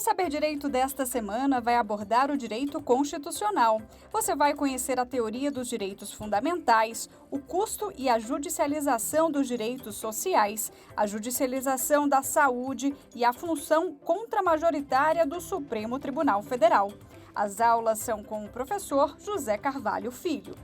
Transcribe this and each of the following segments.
Saber Direito desta semana vai abordar o direito constitucional. Você vai conhecer a teoria dos direitos fundamentais, o custo e a judicialização dos direitos sociais, a judicialização da saúde e a função contramajoritária do Supremo Tribunal Federal. As aulas são com o professor José Carvalho Filho.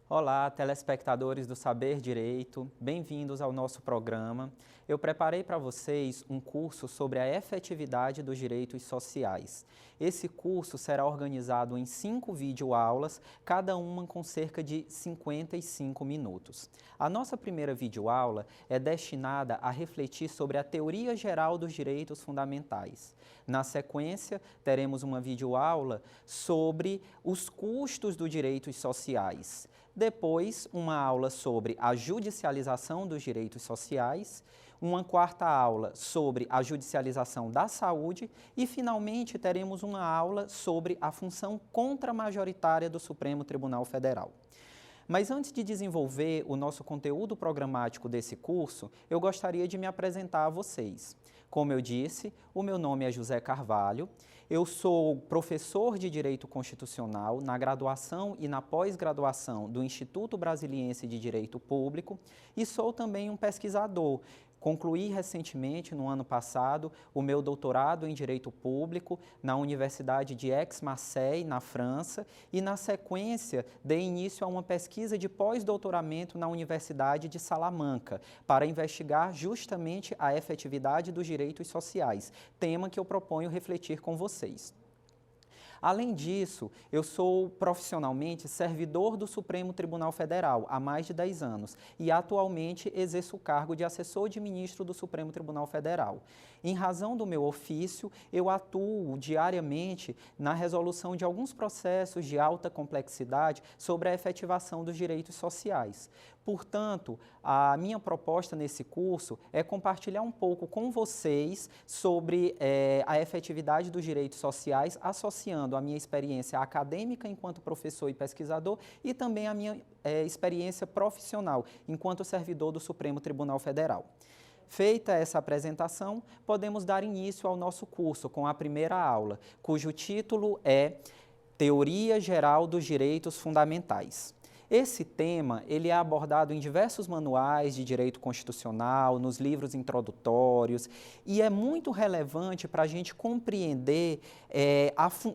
Olá, telespectadores do Saber Direito, bem-vindos ao nosso programa. Eu preparei para vocês um curso sobre a efetividade dos direitos sociais. Esse curso será organizado em 5 videoaulas, cada uma com cerca de 55 minutos. A nossa primeira videoaula é destinada a refletir sobre a teoria geral dos direitos fundamentais. Na sequência, teremos uma videoaula sobre os custos dos direitos sociais. Depois, uma aula sobre a judicialização dos direitos sociais, uma quarta aula sobre a judicialização da saúde e, finalmente, teremos uma aula sobre a função contramajoritária do Supremo Tribunal Federal. Mas antes de desenvolver o nosso conteúdo programático desse curso, eu gostaria de me apresentar a vocês. Como eu disse, o meu nome é José Carvalho, eu sou professor de Direito Constitucional na graduação e na pós-graduação do Instituto Brasiliense de Direito Público e sou também um pesquisador. Concluí recentemente, no ano passado, o meu doutorado em Direito Público na Universidade de Aix-Marseille, na França, e na sequência dei início a uma pesquisa de pós-doutoramento na Universidade de Salamanca, para investigar justamente a efetividade dos direitos sociais, tema que eu proponho refletir com vocês. Além disso, eu sou profissionalmente servidor do Supremo Tribunal Federal há mais de 10 anos e atualmente exerço o cargo de assessor de ministro do Supremo Tribunal Federal. Em razão do meu ofício, eu atuo diariamente na resolução de alguns processos de alta complexidade sobre a efetivação dos direitos sociais. Portanto, a minha proposta nesse curso é compartilhar um pouco com vocês sobre a efetividade dos direitos sociais, associando a minha experiência acadêmica enquanto professor e pesquisador e também a minha experiência profissional enquanto servidor do Supremo Tribunal Federal. Feita essa apresentação, podemos dar início ao nosso curso com a primeira aula, cujo título é Teoria Geral dos Direitos Fundamentais. Esse tema ele é abordado em diversos manuais de direito constitucional, nos livros introdutórios, e é muito relevante para a gente compreender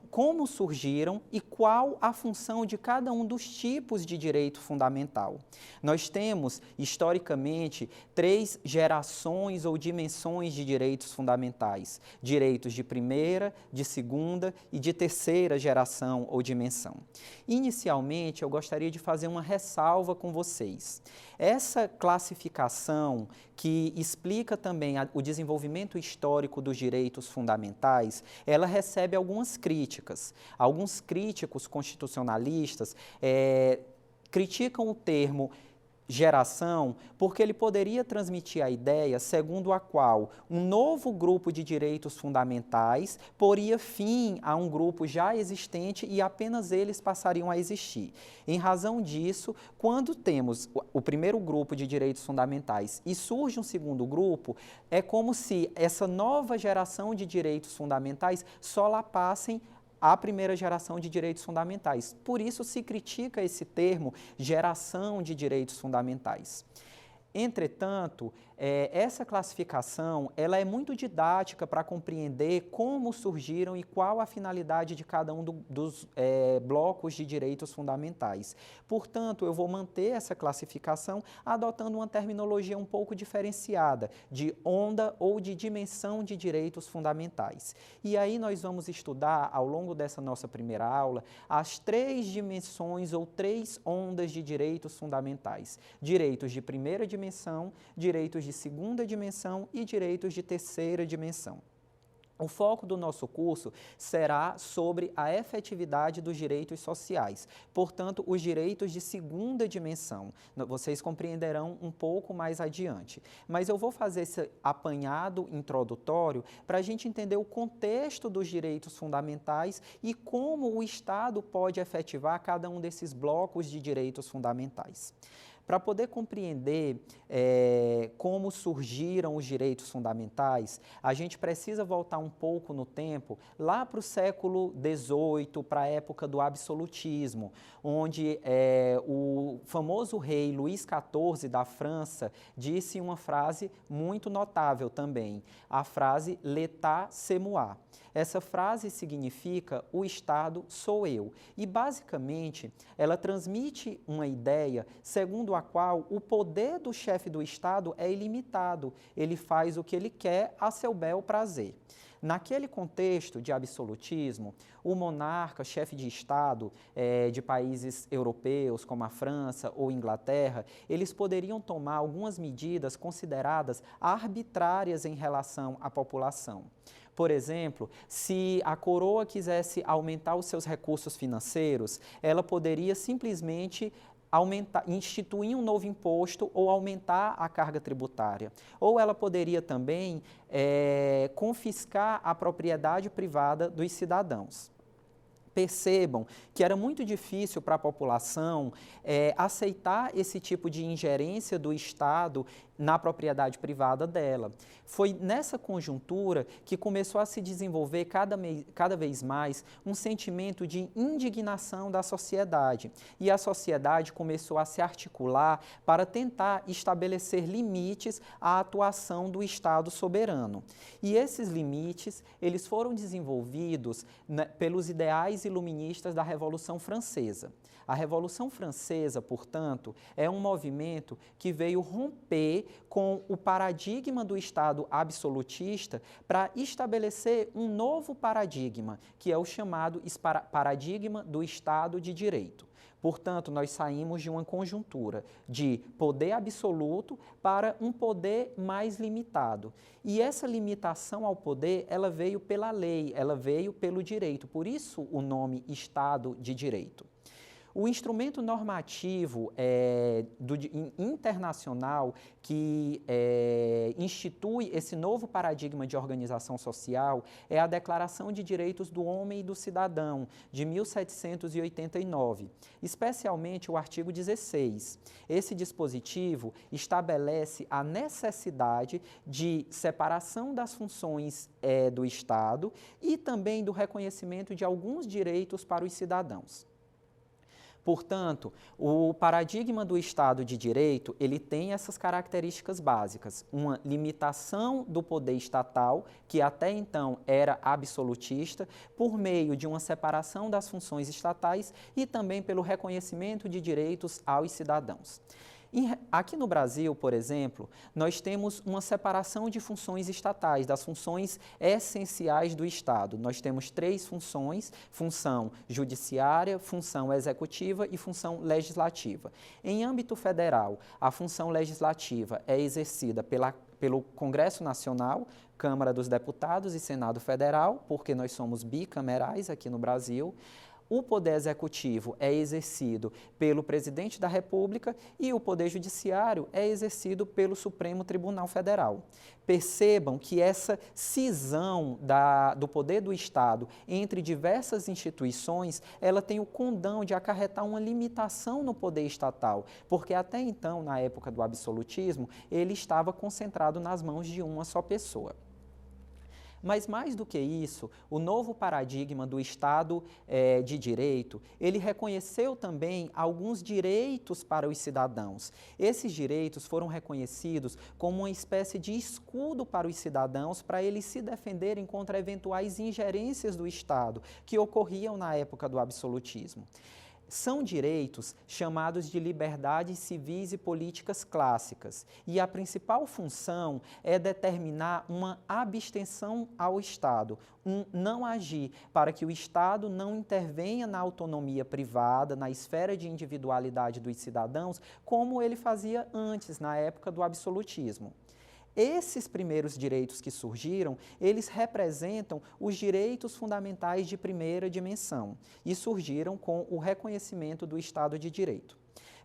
como surgiram e qual a função de cada um dos tipos de direito fundamental. Nós temos, historicamente, 3 gerações ou dimensões de direitos fundamentais: direitos de primeira, de segunda e de terceira geração ou dimensão. Inicialmente, eu gostaria de fazer uma ressalva com vocês. Essa classificação, que explica também o desenvolvimento histórico dos direitos fundamentais, ela recebe algumas críticas. Alguns críticos constitucionalistas criticam o termo geração, porque ele poderia transmitir a ideia segundo a qual um novo grupo de direitos fundamentais poria fim a um grupo já existente e apenas eles passariam a existir. Em razão disso, quando temos o primeiro grupo de direitos fundamentais e surge um segundo grupo, é como se essa nova geração de direitos fundamentais solapassem a primeira geração de direitos fundamentais. Por isso se critica esse termo, geração de direitos fundamentais. Entretanto, essa classificação ela é muito didática para compreender como surgiram e qual a finalidade de cada um dos blocos de direitos fundamentais. Portanto, eu vou manter essa classificação adotando uma terminologia um pouco diferenciada, de onda ou de dimensão de direitos fundamentais. E aí nós vamos estudar, ao longo dessa nossa primeira aula, as 3 dimensões ou 3 ondas de direitos fundamentais. Direitos de primeira dimensão, direitos de segunda dimensão e direitos de terceira dimensão. O foco do nosso curso será sobre a efetividade dos direitos sociais, portanto, os direitos de segunda dimensão. Vocês compreenderão um pouco mais adiante. Mas eu vou fazer esse apanhado introdutório para a gente entender o contexto dos direitos fundamentais e como o Estado pode efetivar cada um desses blocos de direitos fundamentais. Para poder compreender como surgiram os direitos fundamentais, a gente precisa voltar um pouco no tempo, lá para o século XVIII, para a época do absolutismo, onde o famoso rei Luís XIV da França disse uma frase muito notável também, a frase «L'État c'est moi». Essa frase significa o Estado sou eu e, basicamente, ela transmite uma ideia segundo a qual o poder do chefe do Estado é ilimitado, ele faz o que ele quer a seu bel prazer. Naquele contexto de absolutismo, o monarca, chefe de Estado de países europeus, como a França ou Inglaterra, eles poderiam tomar algumas medidas consideradas arbitrárias em relação à população. Por exemplo, se a coroa quisesse aumentar os seus recursos financeiros, ela poderia simplesmente instituir um novo imposto ou aumentar a carga tributária. Ou ela poderia também confiscar a propriedade privada dos cidadãos. Percebam que era muito difícil para a população aceitar esse tipo de ingerência do Estado na propriedade privada dela. Foi nessa conjuntura que começou a se desenvolver cada vez mais um sentimento de indignação da sociedade. E a sociedade começou a se articular para tentar estabelecer limites à atuação do Estado soberano. E esses limites, eles foram desenvolvidos pelos ideais iluministas da Revolução Francesa. A Revolução Francesa, portanto, é um movimento que veio romper com o paradigma do Estado absolutista para estabelecer um novo paradigma, que é o chamado paradigma do Estado de Direito. Portanto, nós saímos de uma conjuntura de poder absoluto para um poder mais limitado. E essa limitação ao poder, ela veio pela lei, ela veio pelo direito. Por isso o nome Estado de Direito. O instrumento normativo internacional que institui esse novo paradigma de organização social é a Declaração de Direitos do Homem e do Cidadão, de 1789, especialmente o artigo 16. Esse dispositivo estabelece a necessidade de separação das funções do Estado e também do reconhecimento de alguns direitos para os cidadãos. Portanto, o paradigma do Estado de Direito, ele tem essas características básicas, uma limitação do poder estatal, que até então era absolutista, por meio de uma separação das funções estatais e também pelo reconhecimento de direitos aos cidadãos. Aqui no Brasil, por exemplo, nós temos uma separação de funções estatais, das funções essenciais do Estado. Nós temos 3 funções: função judiciária, função executiva e função legislativa. Em âmbito federal, a função legislativa é exercida pelo Congresso Nacional, Câmara dos Deputados e Senado Federal, porque nós somos bicamerais aqui no Brasil. O Poder Executivo é exercido pelo Presidente da República e o Poder Judiciário é exercido pelo Supremo Tribunal Federal. Percebam que essa cisão do poder do Estado entre diversas instituições, ela tem o condão de acarretar uma limitação no poder estatal, porque até então, na época do absolutismo, ele estava concentrado nas mãos de uma só pessoa. Mas mais do que isso, o novo paradigma do Estado de Direito, ele reconheceu também alguns direitos para os cidadãos. Esses direitos foram reconhecidos como uma espécie de escudo para os cidadãos, para eles se defenderem contra eventuais ingerências do Estado que ocorriam na época do absolutismo. São direitos chamados de liberdades civis e políticas clássicas, e a principal função é determinar uma abstenção ao Estado, um não agir, para que o Estado não intervenha na autonomia privada, na esfera de individualidade dos cidadãos, como ele fazia antes, na época do absolutismo. Esses primeiros direitos que surgiram, eles representam os direitos fundamentais de primeira dimensão e surgiram com o reconhecimento do Estado de Direito.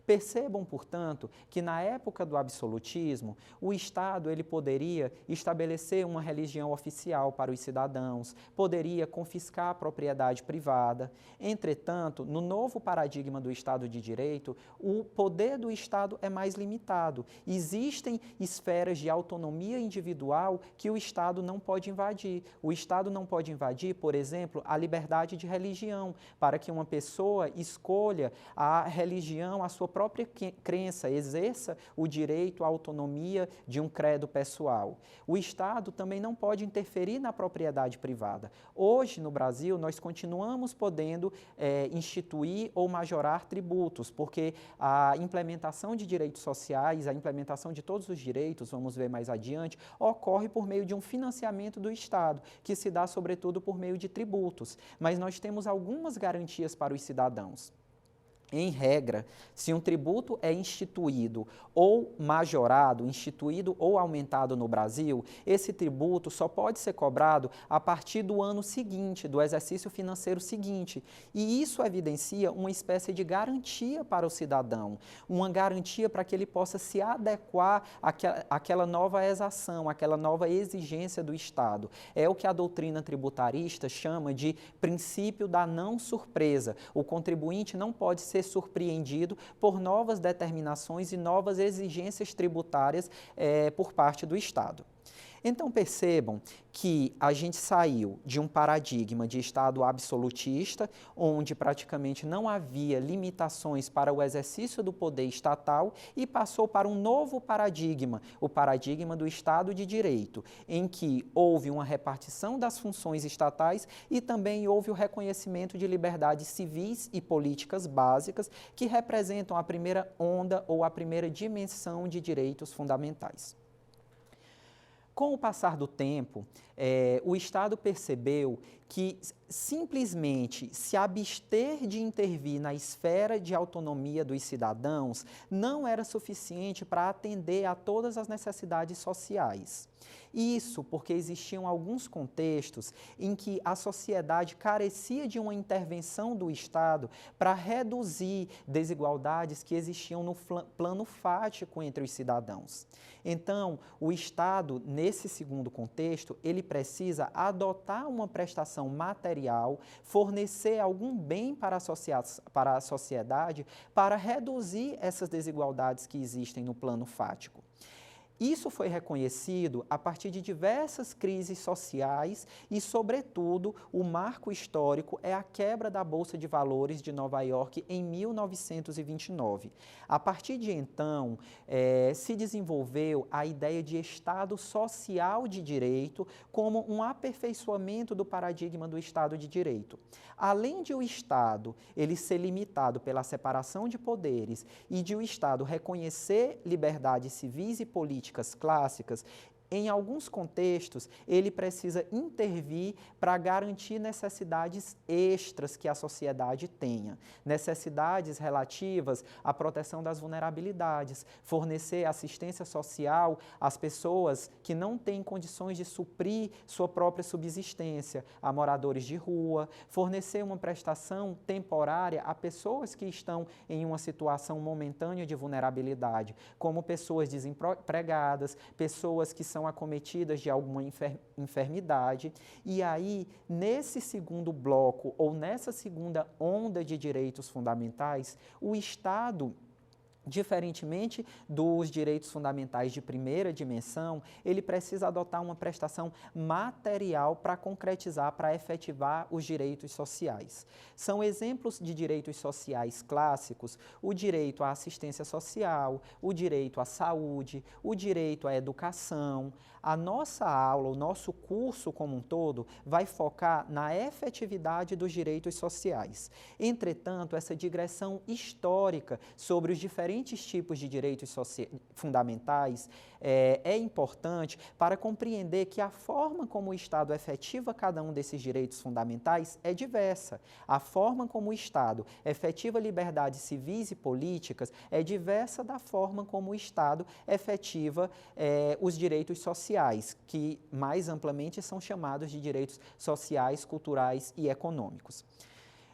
Percebam, portanto, que na época do absolutismo, o Estado ele poderia estabelecer uma religião oficial para os cidadãos, poderia confiscar a propriedade privada. Entretanto, no novo paradigma do Estado de Direito, o poder do Estado é mais limitado. Existem esferas de autonomia individual que o Estado não pode invadir. O Estado não pode invadir, por exemplo, a liberdade de religião, para que uma pessoa escolha a religião, a sua própria crença, exerça o direito à autonomia de um credo pessoal. O Estado também não pode interferir na propriedade privada. Hoje, no Brasil, nós continuamos podendo instituir ou majorar tributos, porque a implementação de direitos sociais, a implementação de todos os direitos, vamos ver mais adiante, ocorre por meio de um financiamento do Estado, que se dá sobretudo por meio de tributos. Mas nós temos algumas garantias para os cidadãos. Em regra, se um tributo é instituído ou majorado, instituído ou aumentado no Brasil, esse tributo só pode ser cobrado a partir do ano seguinte, do exercício financeiro seguinte. E isso evidencia uma espécie de garantia para o cidadão, uma garantia para que ele possa se adequar àquela nova exação, àquela nova exigência do Estado. É o que a doutrina tributarista chama de princípio da não surpresa. O contribuinte não pode ser surpreendido por novas determinações e novas exigências tributárias por parte do Estado. Então percebam que a gente saiu de um paradigma de Estado absolutista, onde praticamente não havia limitações para o exercício do poder estatal, e passou para um novo paradigma, o paradigma do Estado de Direito, em que houve uma repartição das funções estatais e também houve o reconhecimento de liberdades civis e políticas básicas que representam a primeira onda ou a primeira dimensão de direitos fundamentais. Com o passar do tempo, o Estado percebeu que simplesmente se abster de intervir na esfera de autonomia dos cidadãos não era suficiente para atender a todas as necessidades sociais. Isso porque existiam alguns contextos em que a sociedade carecia de uma intervenção do Estado para reduzir desigualdades que existiam no plano fático entre os cidadãos. Então, o Estado, nesse segundo contexto, ele precisa adotar uma prestação material, fornecer algum bem para a sociedade para reduzir essas desigualdades que existem no plano fático. Isso foi reconhecido a partir de diversas crises sociais e, sobretudo, o marco histórico é a quebra da Bolsa de Valores de Nova York em 1929. A partir de então, se desenvolveu a ideia de Estado social de direito como um aperfeiçoamento do paradigma do Estado de direito. Além de o Estado ele ser limitado pela separação de poderes e de o Estado reconhecer liberdades civis e políticas clássicas, em alguns contextos, ele precisa intervir para garantir necessidades extras que a sociedade tenha. Necessidades relativas à proteção das vulnerabilidades, fornecer assistência social às pessoas que não têm condições de suprir sua própria subsistência, a moradores de rua, fornecer uma prestação temporária a pessoas que estão em uma situação momentânea de vulnerabilidade, como pessoas desempregadas, pessoas que são acometidas de alguma enfermidade. E aí, nesse segundo bloco, ou nessa segunda onda de direitos fundamentais, o Estado, diferentemente dos direitos fundamentais de primeira dimensão, ele precisa adotar uma prestação material para concretizar, para efetivar os direitos sociais. São exemplos de direitos sociais clássicos o direito à assistência social, o direito à saúde, o direito à educação. A nossa aula, o nosso curso como um todo, vai focar na efetividade dos direitos sociais. Entretanto, essa digressão histórica sobre os diferentes tipos de direitos fundamentais é importante para compreender que a forma como o Estado efetiva cada um desses direitos fundamentais é diversa. A forma como o Estado efetiva liberdades civis e políticas é diversa da forma como o Estado efetiva os direitos sociais, que mais amplamente são chamados de direitos sociais, culturais e econômicos.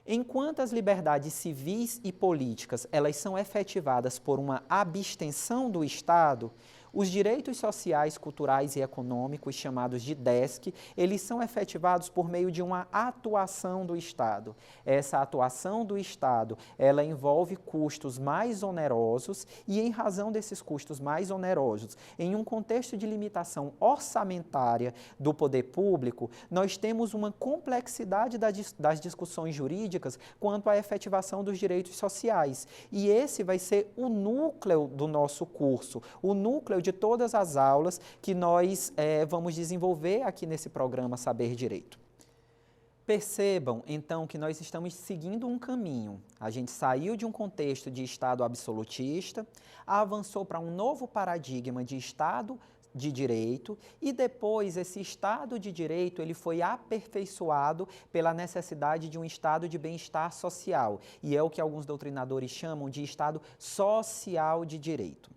Enquanto as liberdades civis e políticas elas são efetivadas por uma abstenção do Estado, os direitos sociais, culturais e econômicos, chamados de DESC, eles são efetivados por meio de uma atuação do Estado. Essa atuação do Estado, ela envolve custos mais onerosos e, em razão desses custos mais onerosos, em um contexto de limitação orçamentária do poder público, nós temos uma complexidade das discussões jurídicas quanto à efetivação dos direitos sociais. E esse vai ser o núcleo do nosso curso, o núcleo de todas as aulas que nós vamos desenvolver aqui nesse programa Saber Direito. Percebam, então, que nós estamos seguindo um caminho. A gente saiu de um contexto de Estado absolutista, avançou para um novo paradigma de Estado de Direito e depois esse Estado de Direito ele foi aperfeiçoado pela necessidade de um Estado de bem-estar social. E é o que alguns doutrinadores chamam de Estado social de direito.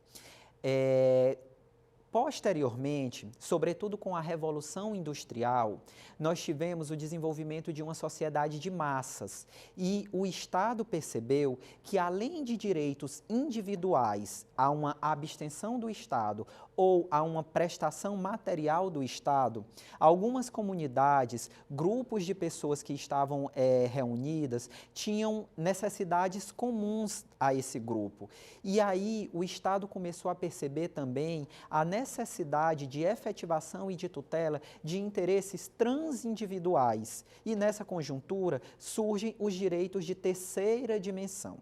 Posteriormente, sobretudo com a Revolução Industrial, nós tivemos o desenvolvimento de uma sociedade de massas e o Estado percebeu que, além de direitos individuais, há uma abstenção do Estado ou a uma prestação material do Estado, algumas comunidades, grupos de pessoas que estavam reunidas, tinham necessidades comuns a esse grupo. E aí o Estado começou a perceber também a necessidade de efetivação e de tutela de interesses transindividuais. E nessa conjuntura surgem os direitos de terceira dimensão.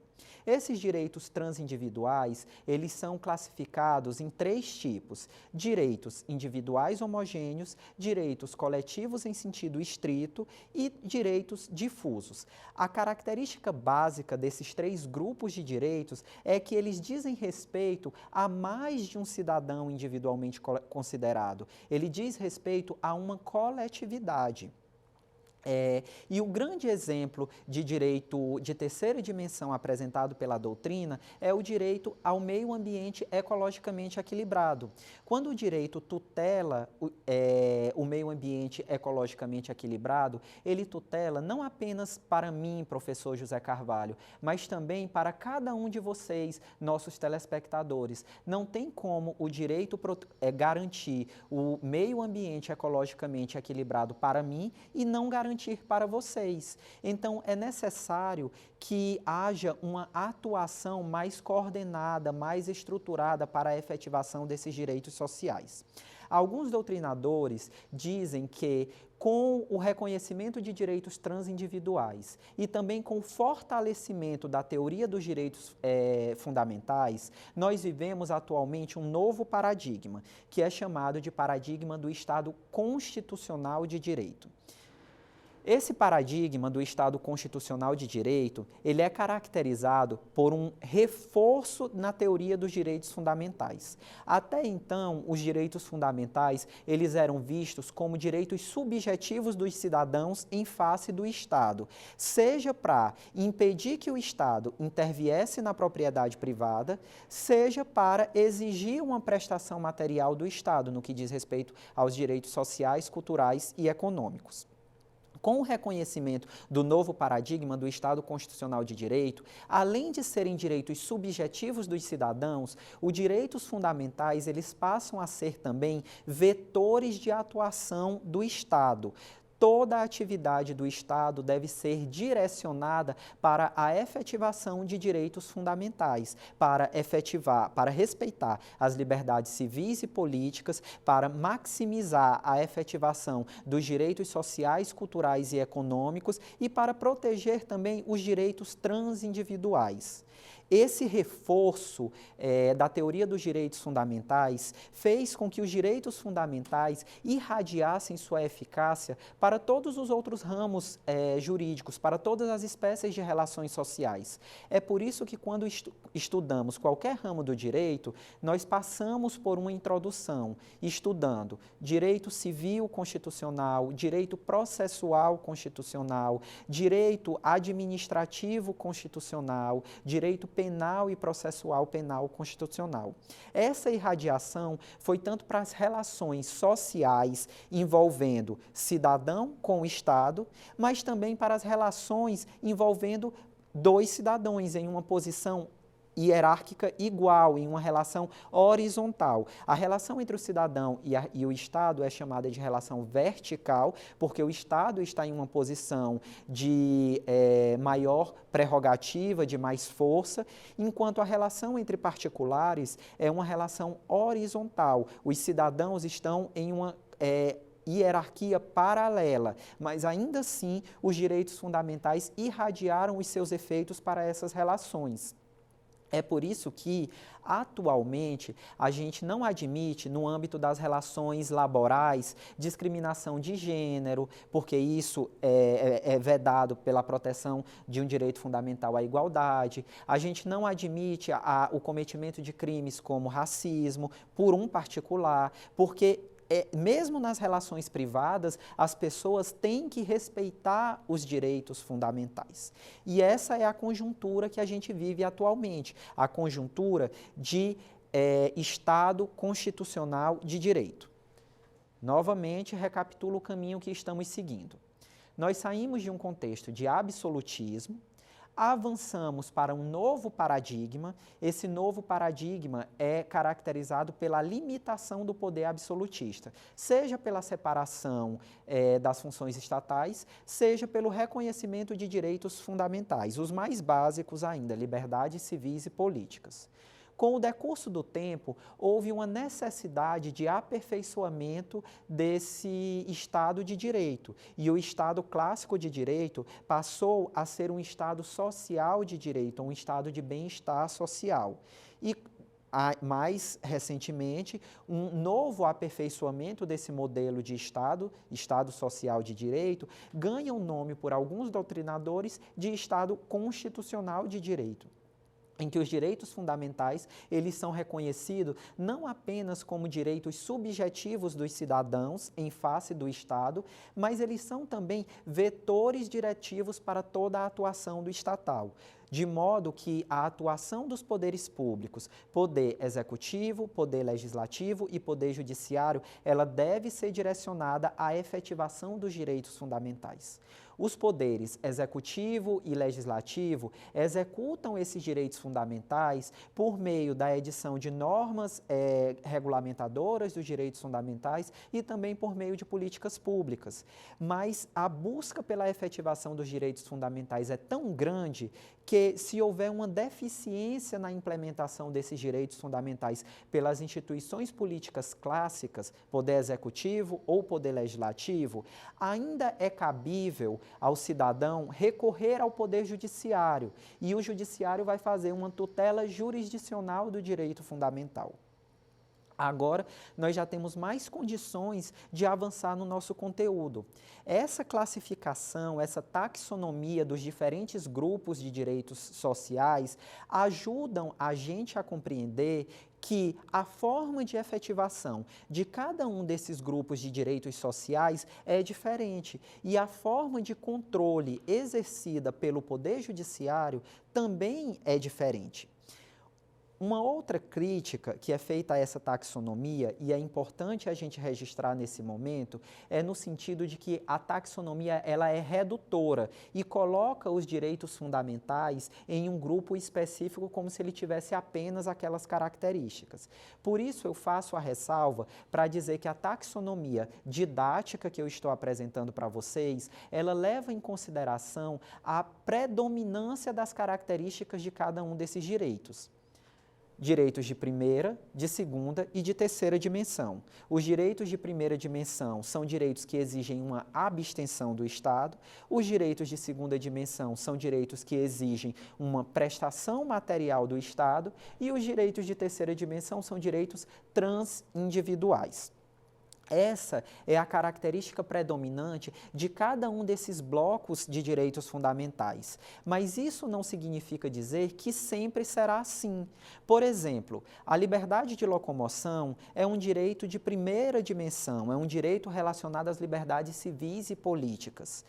Esses direitos transindividuais, eles são classificados em 3 tipos: direitos individuais homogêneos, direitos coletivos em sentido estrito e direitos difusos. A característica básica desses 3 grupos de direitos é que eles dizem respeito a mais de um cidadão individualmente considerado. Ele diz respeito a uma coletividade. E o grande exemplo de direito de terceira dimensão apresentado pela doutrina é o direito ao meio ambiente ecologicamente equilibrado. Quando o direito tutela o meio ambiente ecologicamente equilibrado, ele tutela não apenas para mim, professor José Carvalho, mas também para cada um de vocês, nossos telespectadores. Não tem como o direito garantir o meio ambiente ecologicamente equilibrado para mim e não garantir para vocês. Então, é necessário que haja uma atuação mais coordenada, mais estruturada para a efetivação desses direitos sociais. Alguns doutrinadores dizem que, com o reconhecimento de direitos transindividuais e também com o fortalecimento da teoria dos direitos fundamentais, nós vivemos atualmente um novo paradigma, que é chamado de paradigma do Estado constitucional de direito. Esse paradigma do Estado constitucional de direito, ele é caracterizado por um reforço na teoria dos direitos fundamentais. Até então, os direitos fundamentais, eles eram vistos como direitos subjetivos dos cidadãos em face do Estado, seja para impedir que o Estado interviesse na propriedade privada, seja para exigir uma prestação material do Estado, no que diz respeito aos direitos sociais, culturais e econômicos. Com o reconhecimento do novo paradigma do Estado constitucional de direito, além de serem direitos subjetivos dos cidadãos, os direitos fundamentais eles passam a ser também vetores de atuação do Estado. Toda a atividade do Estado deve ser direcionada para a efetivação de direitos fundamentais, para respeitar as liberdades civis e políticas, para maximizar a efetivação dos direitos sociais, culturais e econômicos e para proteger também os direitos transindividuais. Esse reforço da teoria dos direitos fundamentais fez com que os direitos fundamentais irradiassem sua eficácia para todos os outros ramos jurídicos, para todas as espécies de relações sociais. É por isso que quando estudamos qualquer ramo do direito, nós passamos por uma introdução, estudando direito civil constitucional, direito processual constitucional, direito administrativo constitucional, direito penal penal e processual penal constitucional. Essa irradiação foi tanto para as relações sociais envolvendo cidadão com o Estado, mas também para as relações envolvendo dois cidadãos em uma posição hierárquica igual, em uma relação horizontal. A relação entre o cidadão e o Estado é chamada de relação vertical, porque o Estado está em uma posição de maior prerrogativa, de mais força, enquanto a relação entre particulares é uma relação horizontal. Os cidadãos estão em uma hierarquia paralela, mas ainda assim os direitos fundamentais irradiaram os seus efeitos para essas relações. É por isso que, atualmente, a gente não admite, no âmbito das relações laborais, discriminação de gênero, porque isso é vedado pela proteção de um direito fundamental à igualdade. A gente não admite o cometimento de crimes como racismo por um particular, porque mesmo nas relações privadas, as pessoas têm que respeitar os direitos fundamentais. E essa é a conjuntura que a gente vive atualmente, a conjuntura de Estado constitucional de direito. Novamente, recapitulo o caminho que estamos seguindo. Nós saímos de um contexto de absolutismo, avançamos para um novo paradigma. Esse novo paradigma é caracterizado pela limitação do poder absolutista, seja pela separação das funções estatais, seja pelo reconhecimento de direitos fundamentais, os mais básicos ainda, liberdades civis e políticas. Com o decurso do tempo, houve uma necessidade de aperfeiçoamento desse Estado de Direito. E o Estado clássico de Direito passou a ser um Estado social de direito, um Estado de bem-estar social. E, mais recentemente, um novo aperfeiçoamento desse modelo de Estado social de direito, ganha o nome por alguns doutrinadores de Estado constitucional de direito, em que os direitos fundamentais, eles são reconhecidos não apenas como direitos subjetivos dos cidadãos em face do Estado, mas eles são também vetores diretivos para toda a atuação do estatal, de modo que a atuação dos poderes públicos, poder executivo, poder legislativo e poder judiciário, ela deve ser direcionada à efetivação dos direitos fundamentais. Os poderes executivo e legislativo executam esses direitos fundamentais por meio da edição de normas regulamentadoras dos direitos fundamentais e também por meio de políticas públicas. Mas a busca pela efetivação dos direitos fundamentais é tão grande que, se houver uma deficiência na implementação desses direitos fundamentais pelas instituições políticas clássicas, poder executivo ou poder legislativo, ainda é cabível ao cidadão recorrer ao poder judiciário, e o judiciário vai fazer uma tutela jurisdicional do direito fundamental. Agora, nós já temos mais condições de avançar no nosso conteúdo. Essa classificação, essa taxonomia dos diferentes grupos de direitos sociais ajudam a gente a compreender que a forma de efetivação de cada um desses grupos de direitos sociais é diferente e a forma de controle exercida pelo Poder Judiciário também é diferente. Uma outra crítica que é feita a essa taxonomia, e é importante a gente registrar nesse momento, é no sentido de que a taxonomia ela é redutora e coloca os direitos fundamentais em um grupo específico como se ele tivesse apenas aquelas características. Por isso eu faço a ressalva para dizer que a taxonomia didática que eu estou apresentando para vocês, ela leva em consideração a predominância das características de cada um desses direitos. Direitos de primeira, de segunda e de terceira dimensão. Os direitos de primeira dimensão são direitos que exigem uma abstenção do Estado. Os direitos de segunda dimensão são direitos que exigem uma prestação material do Estado. E os direitos de terceira dimensão são direitos transindividuais. Essa é a característica predominante de cada um desses blocos de direitos fundamentais. Mas isso não significa dizer que sempre será assim. Por exemplo, a liberdade de locomoção é um direito de primeira dimensão, é um direito relacionado às liberdades civis e políticas.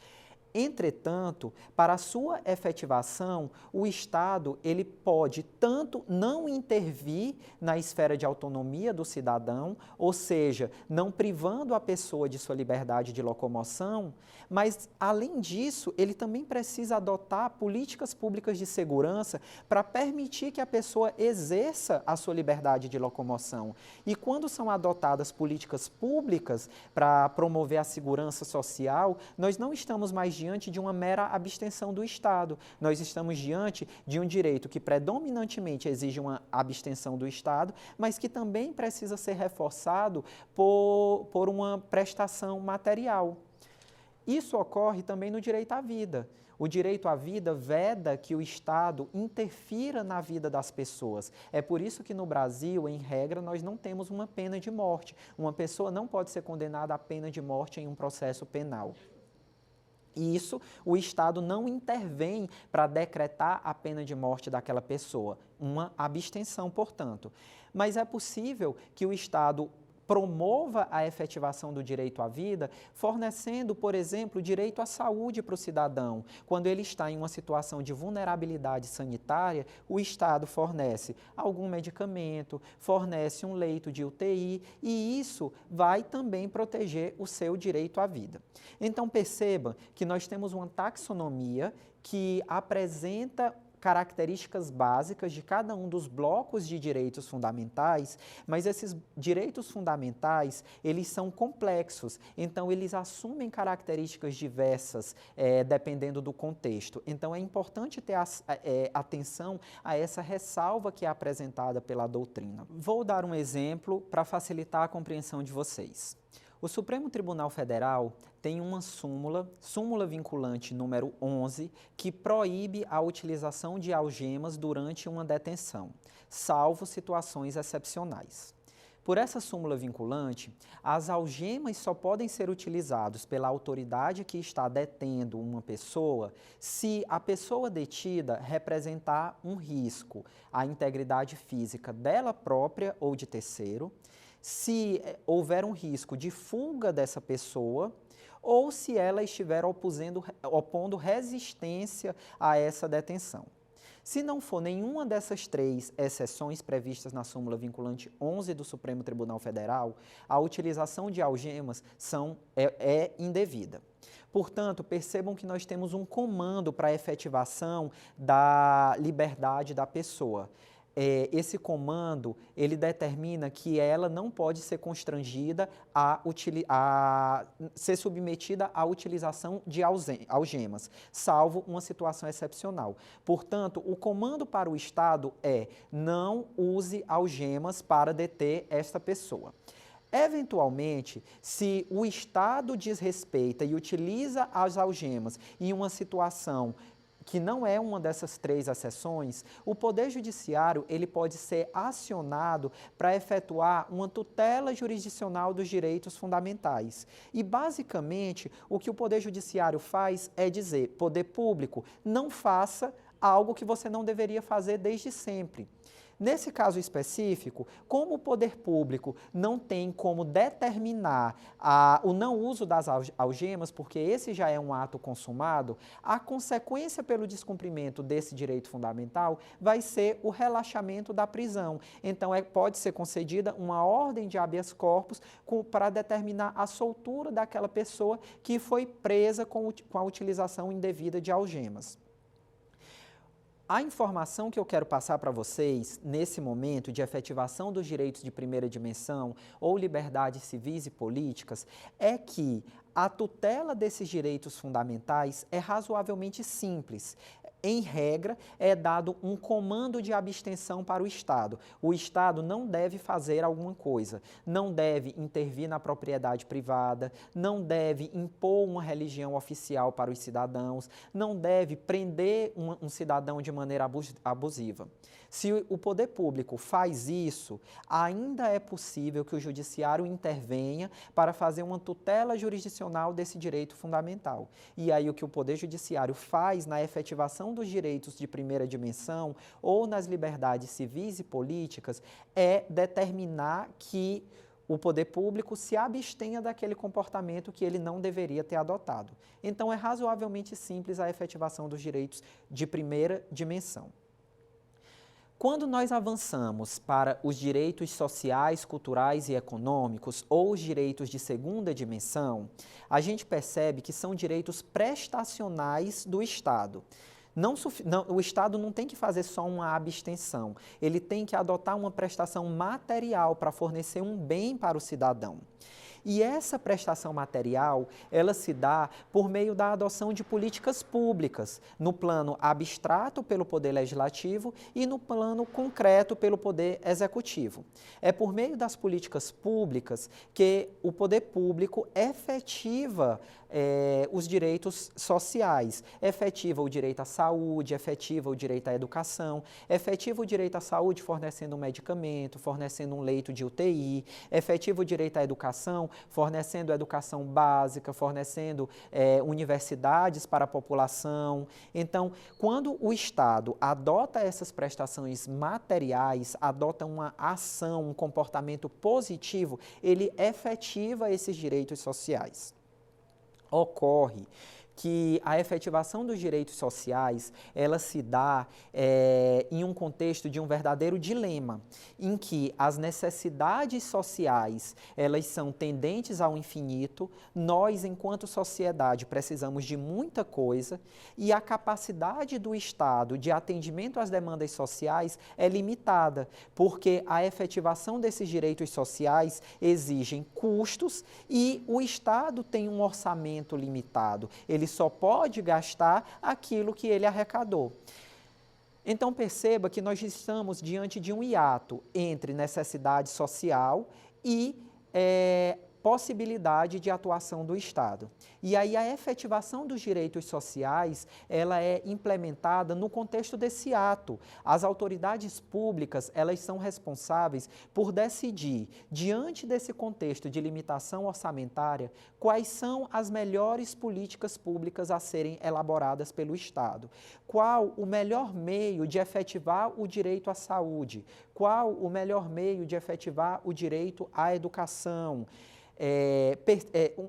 Entretanto, para a sua efetivação, o Estado ele pode tanto não intervir na esfera de autonomia do cidadão, ou seja, não privando a pessoa de sua liberdade de locomoção, mas, além disso, ele também precisa adotar políticas públicas de segurança para permitir que a pessoa exerça a sua liberdade de locomoção. E quando são adotadas políticas públicas para promover a segurança social, nós não estamos mais diante de uma mera abstenção do Estado. Nós estamos diante de um direito que predominantemente exige uma abstenção do Estado, mas que também precisa ser reforçado por uma prestação material. Isso ocorre também no direito à vida. O direito à vida veda que o Estado interfira na vida das pessoas. É por isso que no Brasil, em regra, nós não temos uma pena de morte. Uma pessoa não pode ser condenada à pena de morte em um processo penal. E isso, o Estado não intervém para decretar a pena de morte daquela pessoa. Uma abstenção, portanto. Mas é possível que o Estado promova a efetivação do direito à vida, fornecendo, por exemplo, direito à saúde para o cidadão. Quando ele está em uma situação de vulnerabilidade sanitária, o Estado fornece algum medicamento, fornece um leito de UTI e isso vai também proteger o seu direito à vida. Então, perceba que nós temos uma taxonomia que apresenta características básicas de cada um dos blocos de direitos fundamentais, mas esses direitos fundamentais, eles são complexos, então eles assumem características diversas, dependendo do contexto. Então é importante ter atenção a essa ressalva que é apresentada pela doutrina. Vou dar um exemplo para facilitar a compreensão de vocês. O Supremo Tribunal Federal tem uma súmula vinculante número 11, que proíbe a utilização de algemas durante uma detenção, salvo situações excepcionais. Por essa súmula vinculante, as algemas só podem ser utilizadas pela autoridade que está detendo uma pessoa se a pessoa detida representar um risco à integridade física dela própria ou de terceiro, se houver um risco de fuga dessa pessoa ou se ela estiver opondo resistência a essa detenção. Se não for nenhuma dessas três exceções previstas na súmula vinculante 11 do Supremo Tribunal Federal, a utilização de algemas é indevida. Portanto, percebam que nós temos um comando para a efetivação da liberdade da pessoa. Esse comando, ele determina que ela não pode ser constrangida a ser submetida à utilização de algemas, salvo uma situação excepcional. Portanto, o comando para o Estado é: não use algemas para deter esta pessoa. Eventualmente, se o Estado desrespeita e utiliza as algemas em uma situação que não é uma dessas três exceções, o Poder Judiciário ele pode ser acionado para efetuar uma tutela jurisdicional dos direitos fundamentais. E, basicamente, o que o Poder Judiciário faz é dizer: poder público, não faça algo que você não deveria fazer desde sempre. Nesse caso específico, como o poder público não tem como determinar o não uso das algemas, porque esse já é um ato consumado, a consequência pelo descumprimento desse direito fundamental vai ser o relaxamento da prisão. Então, pode ser concedida uma ordem de habeas corpus para determinar a soltura daquela pessoa que foi presa com a utilização indevida de algemas. A informação que eu quero passar para vocês, nesse momento de efetivação dos direitos de primeira dimensão ou liberdades civis e políticas, é que a tutela desses direitos fundamentais é razoavelmente simples. Em regra, é dado um comando de abstenção para o Estado. O Estado não deve fazer alguma coisa, não deve intervir na propriedade privada, não deve impor uma religião oficial para os cidadãos, não deve prender um cidadão de maneira abusiva. Se o poder público faz isso, ainda é possível que o judiciário intervenha para fazer uma tutela jurisdicional desse direito fundamental. E aí o que o poder judiciário faz na efetivação dos direitos de primeira dimensão ou nas liberdades civis e políticas é determinar que o poder público se abstenha daquele comportamento que ele não deveria ter adotado. Então, é razoavelmente simples a efetivação dos direitos de primeira dimensão. Quando nós avançamos para os direitos sociais, culturais e econômicos, ou os direitos de segunda dimensão, a gente percebe que são direitos prestacionais do Estado. O Estado não tem que fazer só uma abstenção, ele tem que adotar uma prestação material para fornecer um bem para o cidadão. E essa prestação material, ela se dá por meio da adoção de políticas públicas, no plano abstrato pelo Poder Legislativo e no plano concreto pelo Poder Executivo. É por meio das políticas públicas que o poder público efetiva os direitos sociais, efetiva o direito à saúde, efetiva o direito à educação, efetiva o direito à saúde fornecendo um medicamento, fornecendo um leito de UTI, efetiva o direito à educação, fornecendo educação básica, fornecendo universidades para a população. Então, quando o Estado adota essas prestações materiais, adota uma ação, um comportamento positivo, ele efetiva esses direitos sociais. Ocorre que a efetivação dos direitos sociais, ela se dá em um contexto de um verdadeiro dilema, em que as necessidades sociais, elas são tendentes ao infinito, nós, enquanto sociedade, precisamos de muita coisa, e a capacidade do Estado de atendimento às demandas sociais é limitada, porque a efetivação desses direitos sociais exigem custos e o Estado tem um orçamento limitado, ele só pode gastar aquilo que ele arrecadou. Então perceba que nós estamos diante de um hiato entre necessidade social e possibilidade de atuação do Estado. E aí a efetivação dos direitos sociais, ela é implementada no contexto desse ato. As autoridades públicas, elas são responsáveis por decidir, diante desse contexto de limitação orçamentária, quais são as melhores políticas públicas a serem elaboradas pelo Estado. Qual o melhor meio de efetivar o direito à saúde? Qual o melhor meio de efetivar o direito à educação?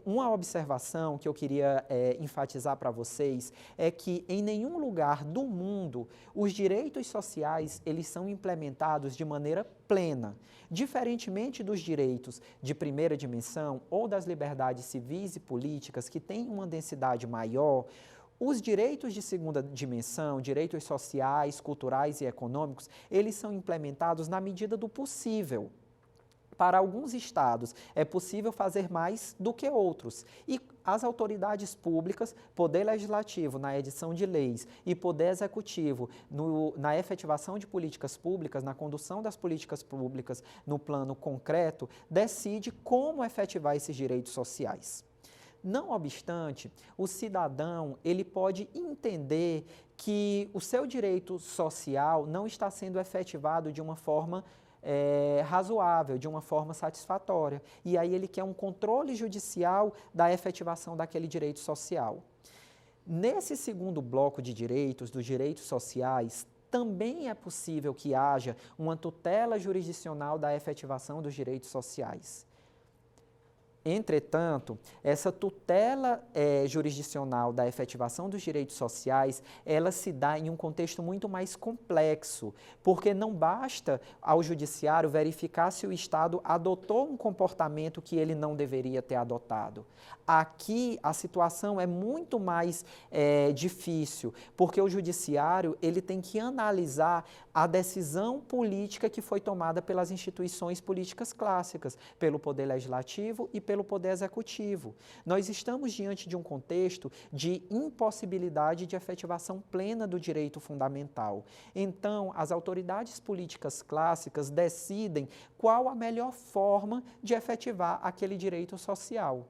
Uma observação que eu queria enfatizar para vocês é que em nenhum lugar do mundo os direitos sociais eles são implementados de maneira plena. Diferentemente dos direitos de primeira dimensão ou das liberdades civis e políticas que têm uma densidade maior, os direitos de segunda dimensão, direitos sociais, culturais e econômicos, eles são implementados na medida do possível. Para alguns estados, é possível fazer mais do que outros. E as autoridades públicas, Poder Legislativo na edição de leis e Poder Executivo na efetivação de políticas públicas, na condução das políticas públicas no plano concreto, decide como efetivar esses direitos sociais. Não obstante, o cidadão ele pode entender que o seu direito social não está sendo efetivado de uma forma razoável, de uma forma satisfatória. E aí ele quer um controle judicial da efetivação daquele direito social. Nesse segundo bloco de direitos, dos direitos sociais, também é possível que haja uma tutela jurisdicional da efetivação dos direitos sociais. Entretanto, essa tutela jurisdicional da efetivação dos direitos sociais, ela se dá em um contexto muito mais complexo, porque não basta ao judiciário verificar se o Estado adotou um comportamento que ele não deveria ter adotado. Aqui, a situação é muito mais difícil, porque o judiciário ele tem que analisar a decisão política que foi tomada pelas instituições políticas clássicas, pelo Poder Legislativo e pelo Poder Executivo. Nós estamos diante de um contexto de impossibilidade de efetivação plena do direito fundamental. Então, as autoridades políticas clássicas decidem qual a melhor forma de efetivar aquele direito social.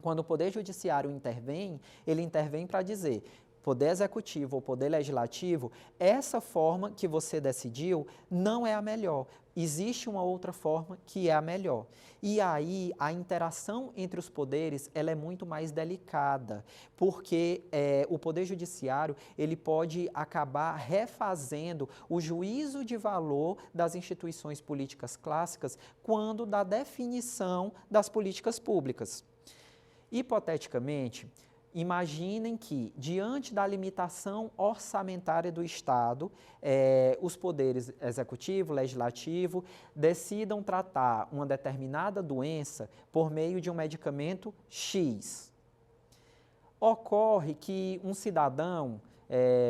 Quando o Poder Judiciário intervém, ele intervém para dizer poder executivo ou poder legislativo, essa forma que você decidiu não é a melhor. Existe uma outra forma que é a melhor. E aí a interação entre os poderes ela é muito mais delicada, porque o Poder Judiciário ele pode acabar refazendo o juízo de valor das instituições políticas clássicas quando da definição das políticas públicas. Hipoteticamente, imaginem que, diante da limitação orçamentária do Estado, os poderes executivo, legislativo, decidam tratar uma determinada doença por meio de um medicamento X. Ocorre que um cidadão,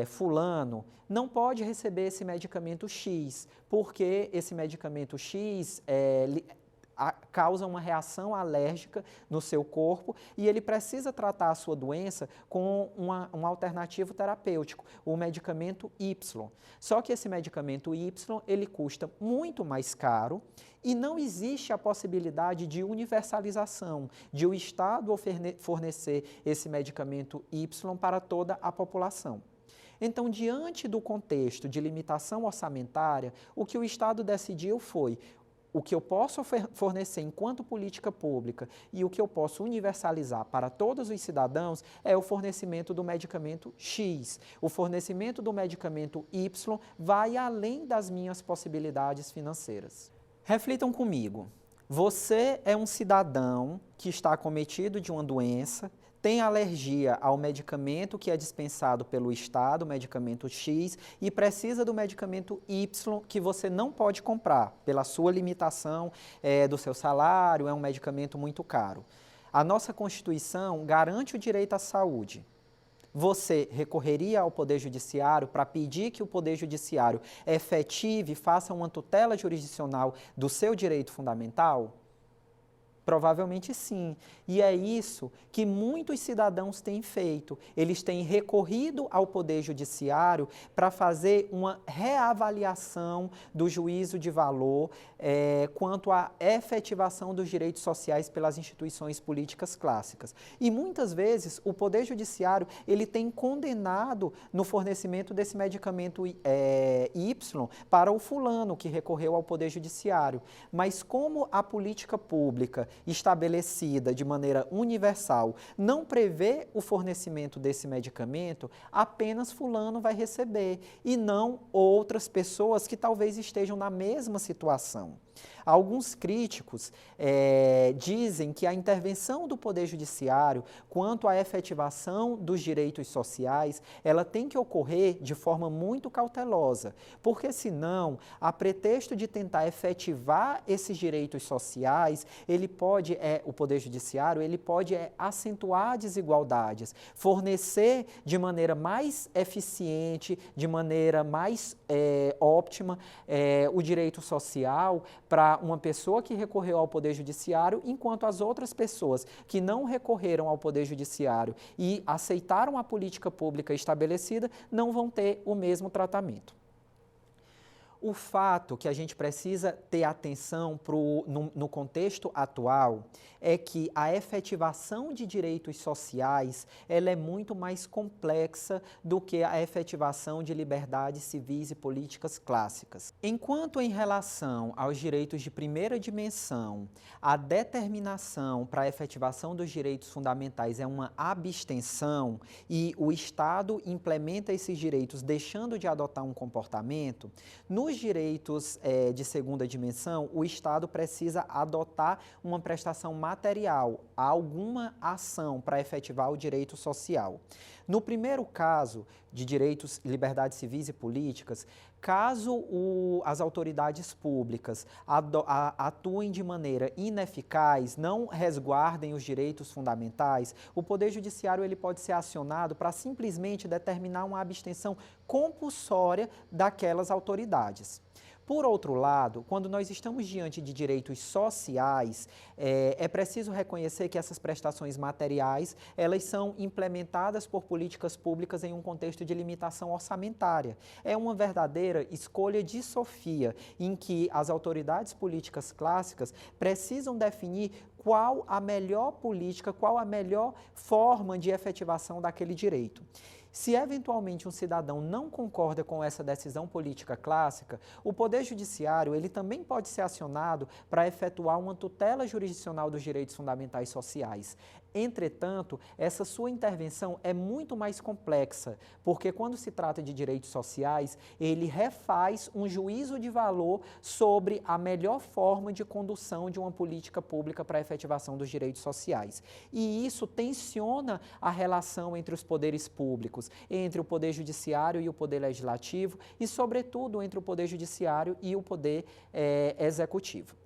fulano, não pode receber esse medicamento X, porque esse medicamento X causa uma reação alérgica no seu corpo e ele precisa tratar a sua doença com um alternativo terapêutico, o medicamento Y. Só que esse medicamento Y, ele custa muito mais caro e não existe a possibilidade de universalização, de o Estado fornecer esse medicamento Y para toda a população. Então, diante do contexto de limitação orçamentária, o que o Estado decidiu foi: o que eu posso fornecer enquanto política pública e o que eu posso universalizar para todos os cidadãos é o fornecimento do medicamento X. O fornecimento do medicamento Y vai além das minhas possibilidades financeiras. Reflitam comigo. Você é um cidadão que está acometido de uma doença, tem alergia ao medicamento que é dispensado pelo Estado, o medicamento X, e precisa do medicamento Y que você não pode comprar pela sua limitação do seu salário, é um medicamento muito caro. A nossa Constituição garante o direito à saúde. Você recorreria ao Poder Judiciário para pedir que o Poder Judiciário efetive e faça uma tutela jurisdicional do seu direito fundamental? Provavelmente sim. E é isso que muitos cidadãos têm feito. Eles têm recorrido ao Poder Judiciário para fazer uma reavaliação do juízo de valor quanto à efetivação dos direitos sociais pelas instituições políticas clássicas. E muitas vezes o Poder Judiciário ele tem condenado no fornecimento desse medicamento Y para o fulano que recorreu ao Poder Judiciário. Mas como a política pública estabelecida de maneira universal não prevê o fornecimento desse medicamento, apenas fulano vai receber e não outras pessoas que talvez estejam na mesma situação. Alguns críticos dizem que a intervenção do Poder Judiciário quanto à efetivação dos direitos sociais, ela tem que ocorrer de forma muito cautelosa, porque senão, a pretexto de tentar efetivar esses direitos sociais, o Poder Judiciário, ele pode acentuar desigualdades, fornecer de maneira mais eficiente, de maneira mais óptima, o direito social para uma pessoa que recorreu ao Poder Judiciário, enquanto as outras pessoas que não recorreram ao Poder Judiciário e aceitaram a política pública estabelecida não vão ter o mesmo tratamento. O fato que a gente precisa ter atenção no contexto atual é que a efetivação de direitos sociais ela é muito mais complexa do que a efetivação de liberdades civis e políticas clássicas. Enquanto em relação aos direitos de primeira dimensão, a determinação para a efetivação dos direitos fundamentais é uma abstenção e o Estado implementa esses direitos deixando de adotar um comportamento, nos direitos de segunda dimensão, o Estado precisa adotar uma prestação material, alguma ação para efetivar o direito social. No primeiro caso de direitos, liberdades civis e políticas, caso as autoridades públicas atuem de maneira ineficaz, não resguardem os direitos fundamentais, o Poder Judiciário ele pode ser acionado para simplesmente determinar uma abstenção compulsória daquelas autoridades. Por outro lado, quando nós estamos diante de direitos sociais, é preciso reconhecer que essas prestações materiais, elas são implementadas por políticas públicas em um contexto de limitação orçamentária. É uma verdadeira escolha de Sofia, em que as autoridades políticas clássicas precisam definir qual a melhor política, qual a melhor forma de efetivação daquele direito. Se eventualmente um cidadão não concorda com essa decisão política clássica, o Poder Judiciário ele também pode ser acionado para efetuar uma tutela jurisdicional dos direitos fundamentais sociais. Entretanto, essa sua intervenção é muito mais complexa, porque quando se trata de direitos sociais, ele refaz um juízo de valor sobre a melhor forma de condução de uma política pública para a efetivação dos direitos sociais. E isso tensiona a relação entre os poderes públicos, entre o Poder Judiciário e o Poder Legislativo e, sobretudo, entre o Poder Judiciário e o Poder Executivo.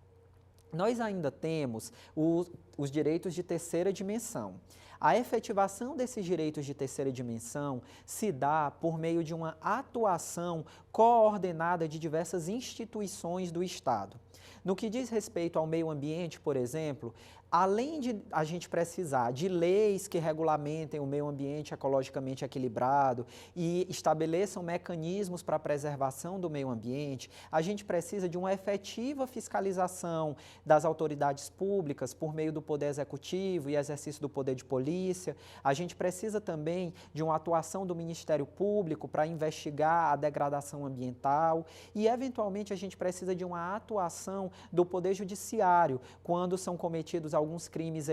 Nós ainda temos os direitos de terceira dimensão. A efetivação desses direitos de terceira dimensão se dá por meio de uma atuação coordenada de diversas instituições do Estado. No que diz respeito ao meio ambiente, por exemplo, além de a gente precisar de leis que regulamentem o meio ambiente ecologicamente equilibrado e estabeleçam mecanismos para a preservação do meio ambiente, a gente precisa de uma efetiva fiscalização das autoridades públicas por meio do Poder Executivo e exercício do poder de polícia. A gente precisa também de uma atuação do Ministério Público para investigar a degradação ambiental e, eventualmente, a gente precisa de uma atuação do Poder Judiciário quando são cometidos alguns crimes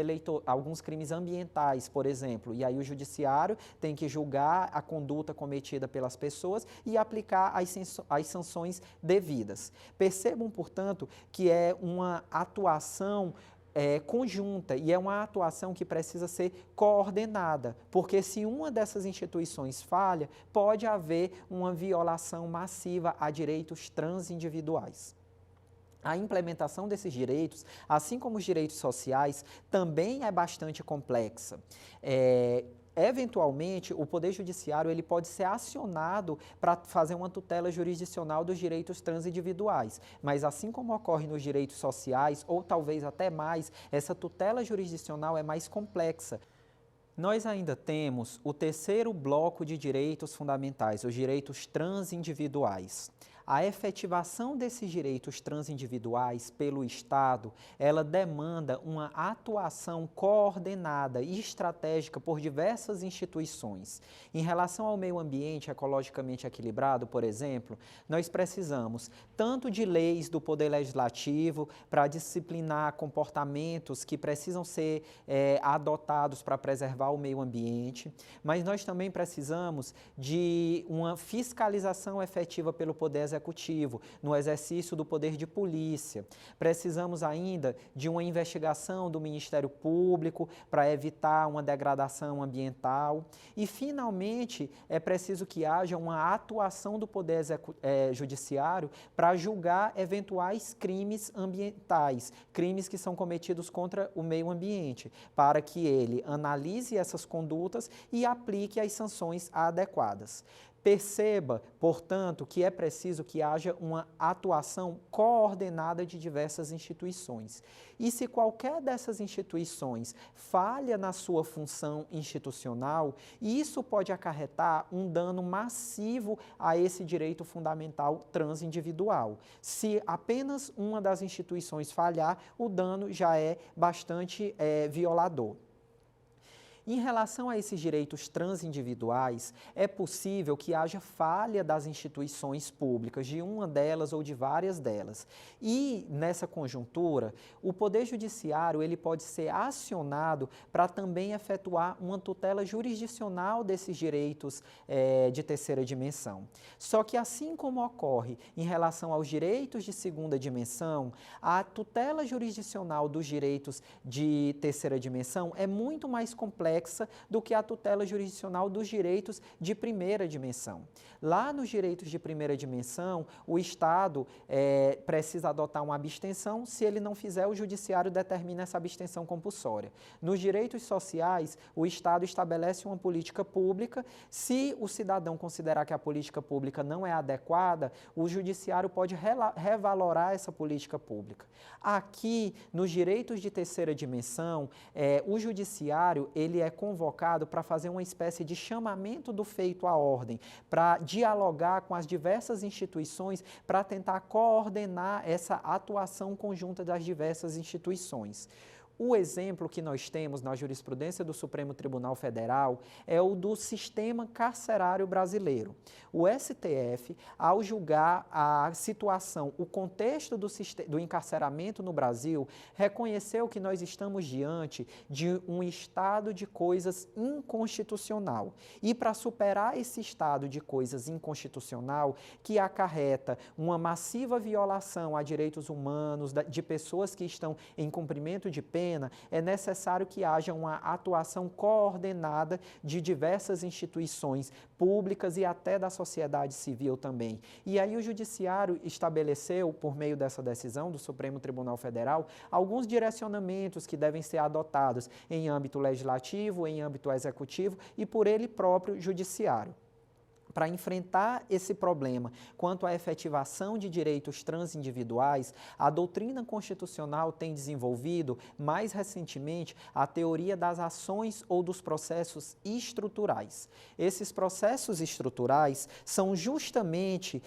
ambientais, por exemplo, e aí o Judiciário tem que julgar a conduta cometida pelas pessoas e aplicar as sanções devidas. Percebam, portanto, que é uma atuação conjunta e é uma atuação que precisa ser coordenada, porque se uma dessas instituições falha, pode haver uma violação massiva a direitos transindividuais. A implementação desses direitos, assim como os direitos sociais, também é bastante complexa. Eventualmente, o Poder Judiciário ele pode ser acionado para fazer uma tutela jurisdicional dos direitos transindividuais, mas assim como ocorre nos direitos sociais, ou talvez até mais, essa tutela jurisdicional é mais complexa. Nós ainda temos o terceiro bloco de direitos fundamentais, os direitos transindividuais. A efetivação desses direitos transindividuais pelo Estado, ela demanda uma atuação coordenada e estratégica por diversas instituições. Em relação ao meio ambiente ecologicamente equilibrado, por exemplo, nós precisamos tanto de leis do Poder Legislativo para disciplinar comportamentos que precisam ser adotados para preservar o meio ambiente, mas nós também precisamos de uma fiscalização efetiva pelo Poder Executivo, no exercício do poder de polícia. Precisamos ainda de uma investigação do Ministério Público para evitar uma degradação ambiental. E, finalmente, é preciso que haja uma atuação do Poder Judiciário para julgar eventuais crimes ambientais, crimes que são cometidos contra o meio ambiente, para que ele analise essas condutas e aplique as sanções adequadas. Perceba, portanto, que é preciso que haja uma atuação coordenada de diversas instituições. E se qualquer dessas instituições falha na sua função institucional, isso pode acarretar um dano massivo a esse direito fundamental transindividual. Se apenas uma das instituições falhar, o dano já é bastante violador. Em relação a esses direitos transindividuais, é possível que haja falha das instituições públicas, de uma delas ou de várias delas. E, nessa conjuntura, o Poder Judiciário ele pode ser acionado para também efetuar uma tutela jurisdicional desses direitos de terceira dimensão. Só que, assim como ocorre em relação aos direitos de segunda dimensão, a tutela jurisdicional dos direitos de terceira dimensão é muito mais complexa do que a tutela jurisdicional dos direitos de primeira dimensão. Lá nos direitos de primeira dimensão, o Estado precisa adotar uma abstenção, se ele não fizer, o Judiciário determina essa abstenção compulsória. Nos direitos sociais, o Estado estabelece uma política pública, se o cidadão considerar que a política pública não é adequada, o Judiciário pode revalorar essa política pública. Aqui, nos direitos de terceira dimensão, o Judiciário ele é convocado para fazer uma espécie de chamamento do feito à ordem, para dialogar com as diversas instituições, para tentar coordenar essa atuação conjunta das diversas instituições. O exemplo que nós temos na jurisprudência do Supremo Tribunal Federal é o do sistema carcerário brasileiro. O STF, ao julgar a situação, o contexto do encarceramento no Brasil, reconheceu que nós estamos diante de um estado de coisas inconstitucional. E para superar esse estado de coisas inconstitucional, que acarreta uma massiva violação a direitos humanos de pessoas que estão em cumprimento de pena, é necessário que haja uma atuação coordenada de diversas instituições públicas e até da sociedade civil também. E aí o Judiciário estabeleceu, por meio dessa decisão do Supremo Tribunal Federal, alguns direcionamentos que devem ser adotados em âmbito legislativo, em âmbito executivo e por ele próprio Judiciário. Para enfrentar esse problema quanto à efetivação de direitos transindividuais, a doutrina constitucional tem desenvolvido, mais recentemente, a teoria das ações ou dos processos estruturais. Esses processos estruturais são justamente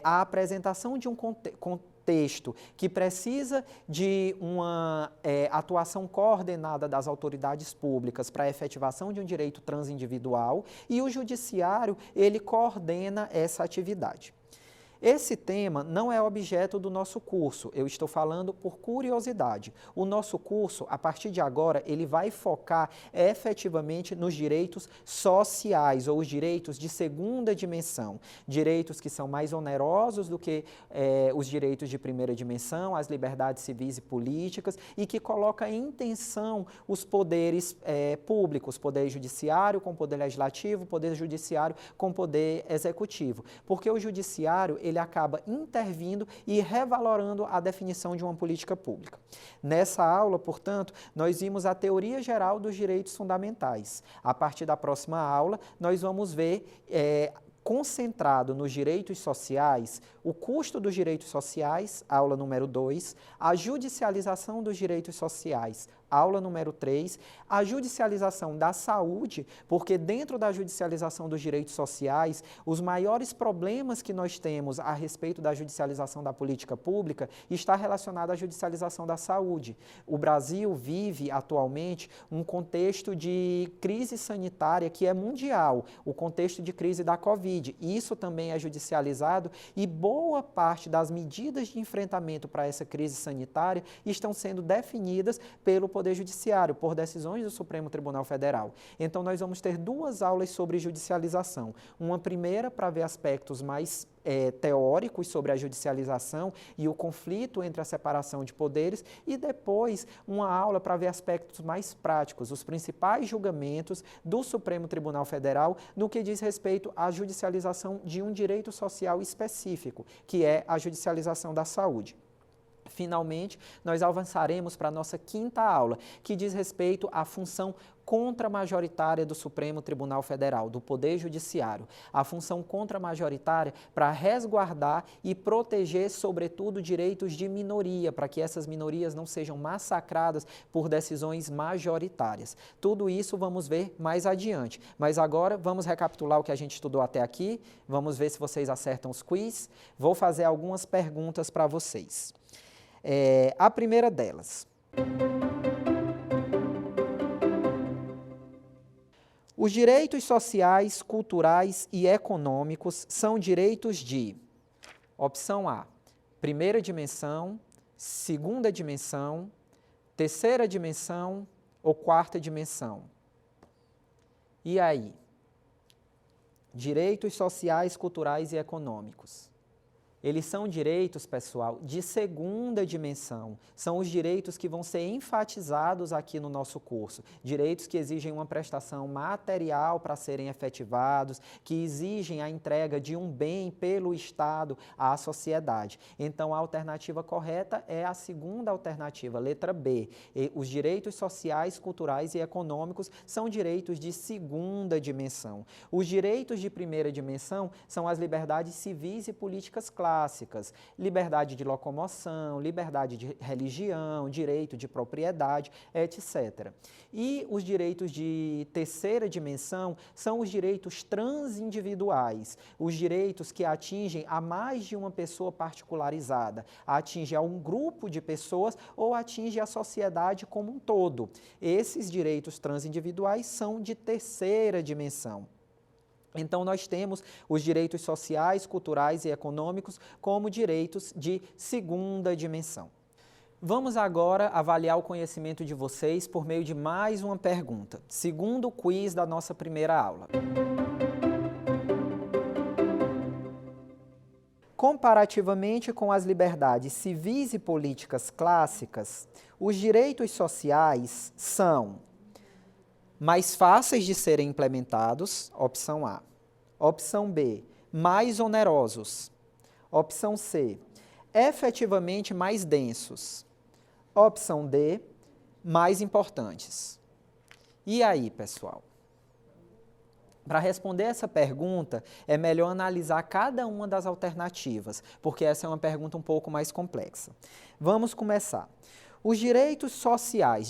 a apresentação de um contexto que precisa de uma atuação coordenada das autoridades públicas para a efetivação de um direito transindividual e o Judiciário, ele coordena essa atividade. Esse tema não é objeto do nosso curso, eu estou falando por curiosidade. O nosso curso, a partir de agora, ele vai focar efetivamente nos direitos sociais ou os direitos de segunda dimensão. Direitos que são mais onerosos do que os direitos de primeira dimensão, as liberdades civis e políticas e que coloca em tensão os poderes públicos, poder judiciário com poder legislativo, poder judiciário com poder executivo. Porque o judiciário, ele acaba intervindo e revalorando a definição de uma política pública. Nessa aula, portanto, nós vimos a teoria geral dos direitos fundamentais. A partir da próxima aula, nós vamos ver concentrado nos direitos sociais, o custo dos direitos sociais, aula número 2, a judicialização dos direitos sociais, aula número 3, a judicialização da saúde, porque dentro da judicialização dos direitos sociais, os maiores problemas que nós temos a respeito da judicialização da política pública está relacionado à judicialização da saúde. O Brasil vive atualmente um contexto de crise sanitária que é mundial, o contexto de crise da Covid. Isso também é judicializado e boa parte das medidas de enfrentamento para essa crise sanitária estão sendo definidas pelo Poder Judiciário, por decisões do Supremo Tribunal Federal. Então, nós vamos ter duas aulas sobre judicialização. Uma primeira para ver aspectos mais teóricos sobre a judicialização e o conflito entre a separação de poderes e depois uma aula para ver aspectos mais práticos, os principais julgamentos do Supremo Tribunal Federal no que diz respeito à judicialização de um direito social específico, que é a judicialização da saúde. Finalmente, nós avançaremos para a nossa quinta aula, que diz respeito à função contramajoritária do Supremo Tribunal Federal, do Poder Judiciário. A função contramajoritária para resguardar e proteger, sobretudo, direitos de minoria, para que essas minorias não sejam massacradas por decisões majoritárias. Tudo isso vamos ver mais adiante. Mas agora vamos recapitular o que a gente estudou até aqui, vamos ver se vocês acertam os quiz. Vou fazer algumas perguntas para vocês. A primeira delas. Os direitos sociais, culturais e econômicos são direitos de, opção A, primeira dimensão, segunda dimensão, terceira dimensão ou quarta dimensão. E aí? Direitos sociais, culturais e econômicos. Eles são direitos, pessoal, de segunda dimensão. São os direitos que vão ser enfatizados aqui no nosso curso. Direitos que exigem uma prestação material para serem efetivados, que exigem a entrega de um bem pelo Estado à sociedade. Então, a alternativa correta é a segunda alternativa, letra B. Os direitos sociais, culturais e econômicos são direitos de segunda dimensão. Os direitos de primeira dimensão são as liberdades civis e políticas clássicas. clássicas, liberdade de locomoção, liberdade de religião, direito de propriedade, etc. E os direitos de terceira dimensão são os direitos transindividuais, os direitos que atingem a mais de uma pessoa particularizada, atinge a um grupo de pessoas ou atinge a sociedade como um todo. Esses direitos transindividuais são de terceira dimensão. Então, nós temos os direitos sociais, culturais e econômicos como direitos de segunda dimensão. Vamos agora avaliar o conhecimento de vocês por meio de mais uma pergunta, segundo quiz da nossa primeira aula. Comparativamente com as liberdades civis e políticas clássicas, os direitos sociais são mais fáceis de serem implementados, opção A. Opção B, mais onerosos. Opção C, efetivamente mais densos. Opção D, mais importantes. E aí, pessoal? Para responder essa pergunta, é melhor analisar cada uma das alternativas, porque essa é uma pergunta um pouco mais complexa. Vamos começar. Os direitos sociais,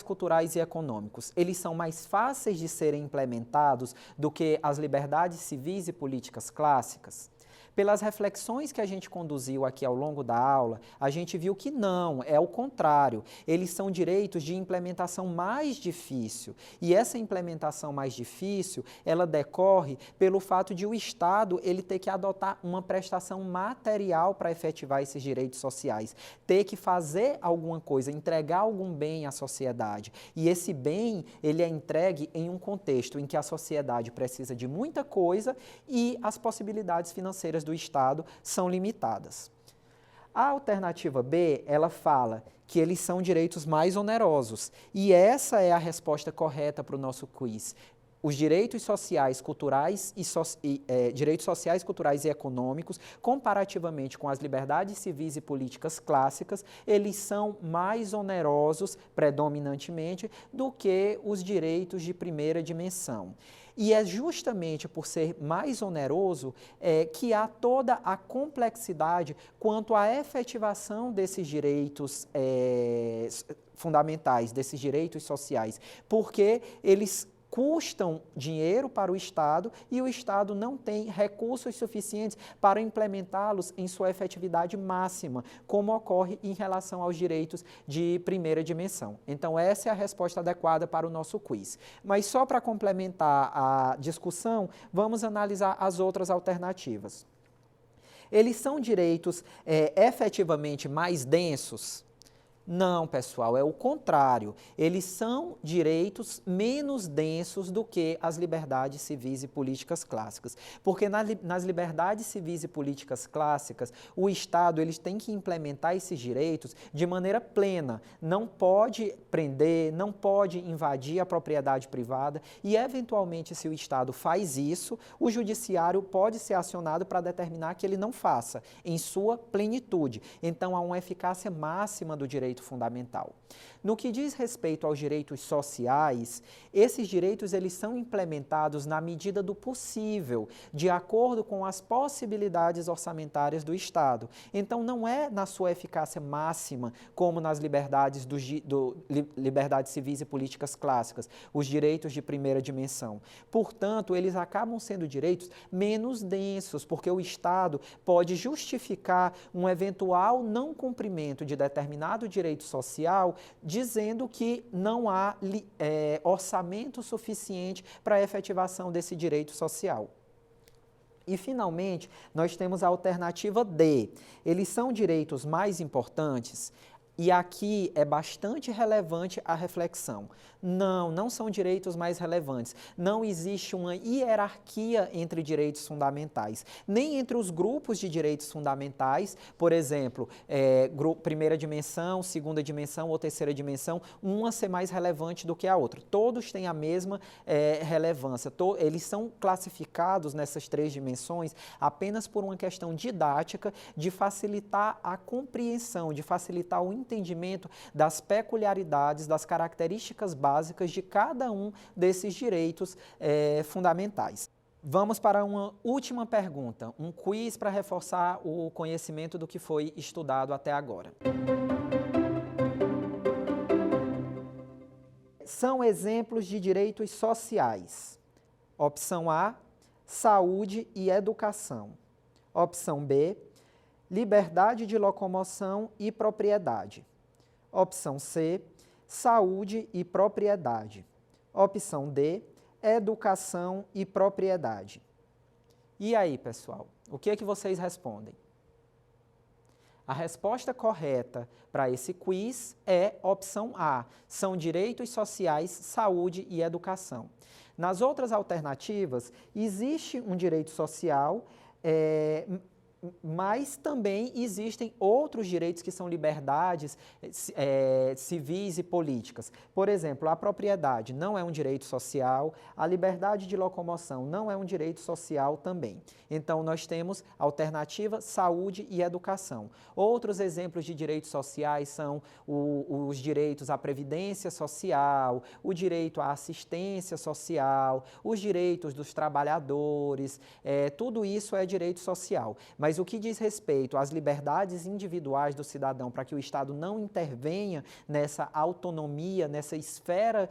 culturais e econômicos, eles são mais fáceis de serem implementados do que as liberdades civis e políticas clássicas? Pelas reflexões que a gente conduziu aqui ao longo da aula, a gente viu que não, é o contrário. Eles são direitos de implementação mais difícil. E essa implementação mais difícil, ela decorre pelo fato de o Estado ele ter que adotar uma prestação material para efetivar esses direitos sociais. Ter que fazer alguma coisa, entregar algum bem à sociedade. E esse bem, ele é entregue em um contexto em que a sociedade precisa de muita coisa e as possibilidades financeiras do Estado são limitadas. A alternativa B, ela fala que eles são direitos mais onerosos, e essa é a resposta correta para o nosso quiz. Os direitos sociais, culturais e econômicos, comparativamente com as liberdades civis e políticas clássicas, eles são mais onerosos, predominantemente, do que os direitos de primeira dimensão. E é justamente por ser mais oneroso que há toda a complexidade quanto à efetivação desses direitos fundamentais, desses direitos sociais, porque eles custam dinheiro para o Estado e o Estado não tem recursos suficientes para implementá-los em sua efetividade máxima, como ocorre em relação aos direitos de primeira dimensão. Então, essa é a resposta adequada para o nosso quiz. Mas só para complementar a discussão, vamos analisar as outras alternativas. Eles são direitos efetivamente mais densos? Não, pessoal, é o contrário. Eles são direitos menos densos do que as liberdades civis e políticas clássicas. Porque nas liberdades civis e políticas clássicas, o Estado ele tem que implementar esses direitos de maneira plena. Não pode prender, não pode invadir a propriedade privada e, eventualmente, se o Estado faz isso, o judiciário pode ser acionado para determinar que ele não faça em sua plenitude. Então, há uma eficácia máxima do direito fundamental. No que diz respeito aos direitos sociais, esses direitos eles são implementados na medida do possível, de acordo com as possibilidades orçamentárias do Estado. Então, não é na sua eficácia máxima, como nas liberdades civis e políticas clássicas, os direitos de primeira dimensão. Portanto, eles acabam sendo direitos menos densos, porque o Estado pode justificar um eventual não cumprimento de determinado direito social, dizendo que não há orçamento suficiente para a efetivação desse direito social. E, finalmente, nós temos a alternativa D. Eles são direitos mais importantes? E aqui é bastante relevante a reflexão. Não são direitos mais relevantes. Não existe uma hierarquia entre direitos fundamentais, nem entre os grupos de direitos fundamentais, por exemplo, primeira dimensão, segunda dimensão ou terceira dimensão, uma ser mais relevante do que a outra. Todos têm a mesma relevância. Eles são classificados nessas três dimensões apenas por uma questão didática de facilitar a compreensão, de facilitar o entendimento das peculiaridades, das características básicas de cada um desses direitos fundamentais. Vamos para uma última pergunta, um quiz para reforçar o conhecimento do que foi estudado até agora. São exemplos de direitos sociais. Opção A, saúde e educação. Opção B, liberdade de locomoção e propriedade. Opção C, saúde e propriedade. Opção D, educação e propriedade. E aí, pessoal, o que é que vocês respondem? A resposta correta para esse quiz é opção A, são direitos sociais, saúde e educação. Nas outras alternativas, existe um direito social, mas também existem outros direitos que são liberdades civis e políticas. Por exemplo, a propriedade não é um direito social, a liberdade de locomoção não é um direito social também. Então, nós temos alternativa saúde e educação. Outros exemplos de direitos sociais são os direitos à previdência social, o direito à assistência social, os direitos dos trabalhadores, tudo isso é direito social. Mas o que diz respeito às liberdades individuais do cidadão para que o Estado não intervenha nessa autonomia, nessa esfera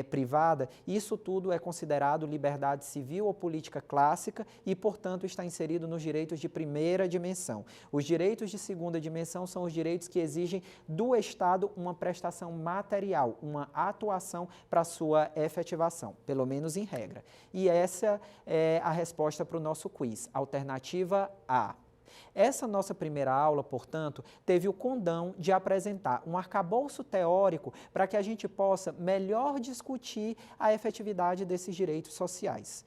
privada, isso tudo é considerado liberdade civil ou política clássica e, portanto, está inserido nos direitos de primeira dimensão. Os direitos de segunda dimensão são os direitos que exigem do Estado uma prestação material, uma atuação para sua efetivação, pelo menos em regra. E essa é a resposta para o nosso quiz, alternativa A. Essa nossa primeira aula, portanto, teve o condão de apresentar um arcabouço teórico para que a gente possa melhor discutir a efetividade desses direitos sociais.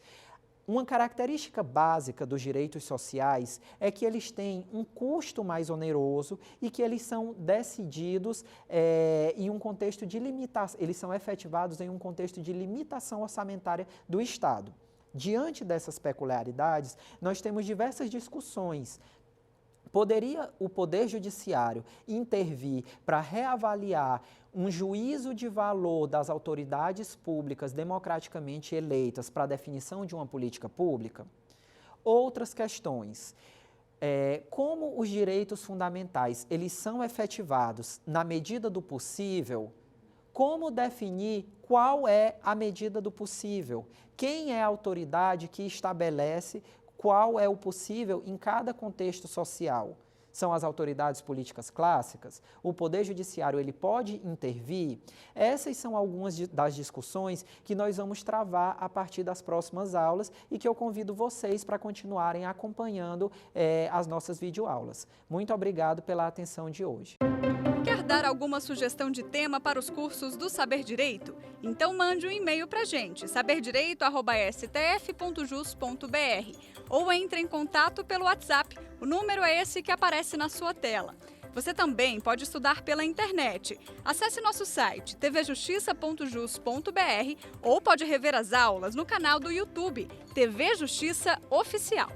Uma característica básica dos direitos sociais é que eles têm um custo mais oneroso e que eles são decididos em um contexto de limitação, eles são efetivados em um contexto de limitação orçamentária do Estado. Diante dessas peculiaridades, nós temos diversas discussões. Poderia o Poder Judiciário intervir para reavaliar um juízo de valor das autoridades públicas democraticamente eleitas para a definição de uma política pública? Outras questões. Como os direitos fundamentais eles são efetivados na medida do possível, como definir qual é a medida do possível? Quem é a autoridade que estabelece qual é o possível em cada contexto social? São as autoridades políticas clássicas? O Poder Judiciário ele pode intervir? Essas são algumas das discussões que nós vamos travar a partir das próximas aulas e que eu convido vocês para continuarem acompanhando as nossas videoaulas. Muito obrigado pela atenção de hoje. Quer dar alguma sugestão de tema para os cursos do Saber Direito? Então mande um e-mail para a gente, saberdireito@stf.jus.br, ou entre em contato pelo WhatsApp, o número é esse que aparece na sua tela. Você também pode estudar pela internet. Acesse nosso site tvjustiça.jus.br ou pode rever as aulas no canal do YouTube TV Justiça Oficial.